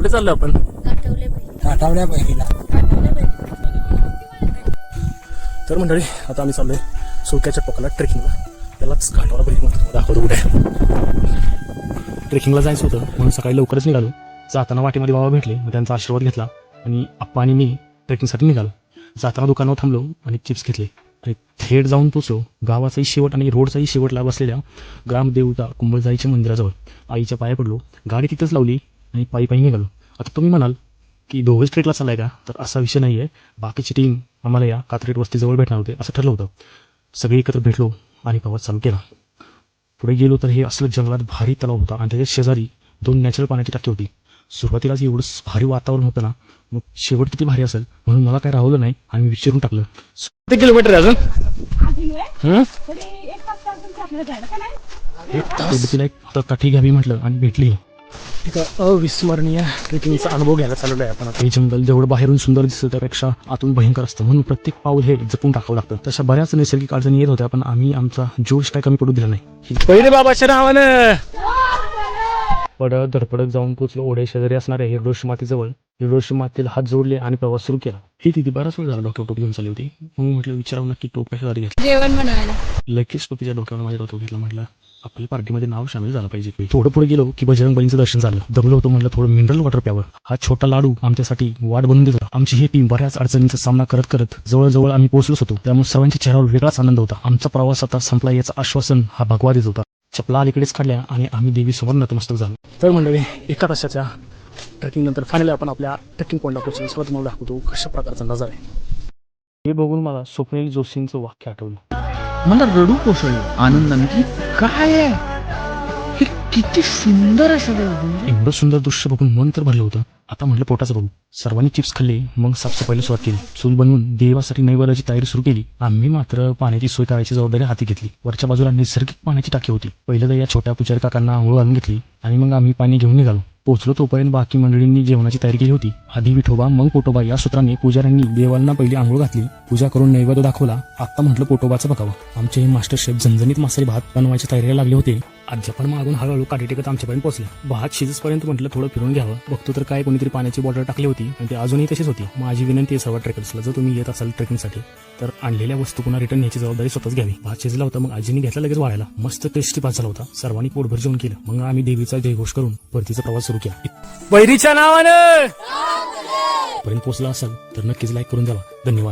कुठे चाललो आपण? आठवल्या बहिणीला. तर मंडळी आता आम्ही चाललोय सुक्याच्या टोकाला ट्रेकिंगला. त्यालाच घाटावला बहिणी म्हणतो. दाखवतो कुठे. ट्रेकिंगला जायचं होतं म्हणून सकाळी लवकरच निघालो. जाताना वाटेमध्ये बाबा भेटले, मग त्यांचा आशीर्वाद घेतला आणि आप्पा आणि मी ट्रेकिंगसाठी निघालो. जाताना दुकानावर थांबलो आणि चिप्स घेतले आणि थेट जाऊन पोचलो गावाचाही शेवट आणि रोडचाही शेवटला बसलेल्या ग्रामदेवता कुंभलजाईच्या मंदिराजवळ. आईच्या पाया पडलो, गाडी तिथंच लावली आणि पायी पायी निघालो. आता तुम्ही म्हणाल की दोघंच ट्रेकला चाललाय का? तर असा विषय नाही आहे. बाकीची टीम आम्हाला या कात्रेट वस्तीजवळ भेटणार होते असं ठरलं होतं. सगळी एकत्र भेटलो आणि प्रवास चालू केला. पुढे गेलो तर हे असलं जंगलात भारी तलाव होता आणि त्याच्या शेजारी 2 नॅचरल पाण्याची टाकी होती. सुरुवातीलाच एवढं भारी वातावरण होतं ना, मग शेवट किती भारी असेल म्हणून मला काय राहवलं नाही आणि विचारून टाकलं. किती किलोमीटर आहे अजून? तिला एक काठी घ्यावी म्हटलं आणि भेटली. तिथं अविस्मरणीय ट्रेकिंगचा अनुभव घ्यायला चालवला आहे आपण. हे जंगल जेवढं बाहेरून सुंदर दिसतं त्यापेक्षा आतून भयंकर असतं, म्हणून प्रत्येक पाऊल हे जपून टाकावं लागतं. तशा बऱ्याच नैसर्गिक अडचणी येत होत्या, पण आम्ही आमचा जोश काय कमी पडू दिला नाही. पहिले बाबाच्या नावानं पडत धडपडत जाऊन पोचलो ओढ्या शेजारी असणाऱ्या हिरडोशी मातीजवळ. हिरडोशी मातीला हात जोडले आणि प्रवास सुरू केला. ही तिथे बराच वेळ झाला डोक्यावर टोपी घेऊन चालली होती. मग म्हटलं विचारावं नक्की टोप कशासाठी घेतला. जेवण बनवायला लगेच टोपीच्या डोक्यावर माझ्या डोक्यावर घेतलं. म्हटलं आपल्या पार्टीमध्ये नाव सामील झालं पाहिजे. थोडं पुढे गेलो की बजरंग बलीचं दर्शन झालं. दमलो होतो, म्हटलं थोडं मिनरल वॉटर प्यावं. हा छोटा लाडू आमच्यासाठी वाट बनवून देतो. आमची ही टीम बऱ्याच अडचणींचा सामना करत करत जवळजवळ आम्ही पोहोचलोच होतो. त्यामुळे सर्वांच्या चेहऱ्यावर वेगळाच आनंद होता. आमचा प्रवास आता संपला याचं आश्वासन हा भगवा देत होता. चपला अलीकडेच काढल्या आणि आम्ही देवी समोर नतमस्तक झालो. तर मंडळी, एका तासाच्या ट्रेकिंग नंतर फायनली आपण आपल्या ट्रेकिंग पॉईंटला पोहोचलो. सर्वात तुम्हाला दाखवतो कशा प्रकारचा नजारा आहे. हे बघून मला स्वप्नील जोशींचं वाक्य आठवलं. मला रडू कोसळलं आनंदाने की काय आहे हे, किती सुंदर आहे. एवढं सुंदर दृश्य बघून मन तर भरलं होतं. आता म्हटलं पोटाचं बघू. सर्वांनी चिप्स खाल्ले, मग साफसफाईला सुरुवात केली. चूल बनवून देवासाठी नैवेद्याची तयारी सुरू केली. आम्ही मात्र पाण्याची सोय करायची जबाबदारी हाती घेतली. वरच्या बाजूला नैसर्गिक पाण्याची टाकी होती. पहिलं तर या छोट्या पुजारी काकांना आंघोळ घालून घेतली आणि मग आम्ही पाणी घेऊन निघालो. पोहोचलो तोपर्यंत बाकी मंडळींनी जेवणाची तयारी केली होती. आधी विठोबा मग पोटोबा या सूत्राने पुजाऱ्यांनी देवांना पहिली आंघोळ घातली. पूजा करून नैवेद्य दाखवला. आता म्हटलं पोटोबाचं बघावं. आमचे हे मास्टर शेफ झणझणीत मसाले भात बनवायच्या तयारीला लागले होते. आज्या पण मागून हळूहळू काठी टेकत आमच्यापर्यंत पोहोचले. भात शिजपर्यंत म्हटलं थोडं फिरून घ्यावं. बघतो तर काय कोणीतरी पाण्याची बॉटल टाकली होती आणि ती अजूनही तशीच होती. माझी विनंती आहे सर्व ट्रेकर्सला, जर तुम्ही येत असाल ट्रेकिंगसाठी तर आणलेल्या वस्तू पुन्हा रिटर्न न्यायची जबाबदारी स्वतःच घ्यावी. भात शिजला होता, मग आजीने घेतला लगेच वाढायला. मस्त टेस्टी भात झाला होता. सर्वांनी पोटभर जेवण केलं. मग आम्ही देवीचा जयघोष करून परतीचा प्रवास सुरू केला. वैरीच्या नावानं पर्यंत पोहोचला असाल तर नक्कीच लाईक करून जावा. धन्यवाद.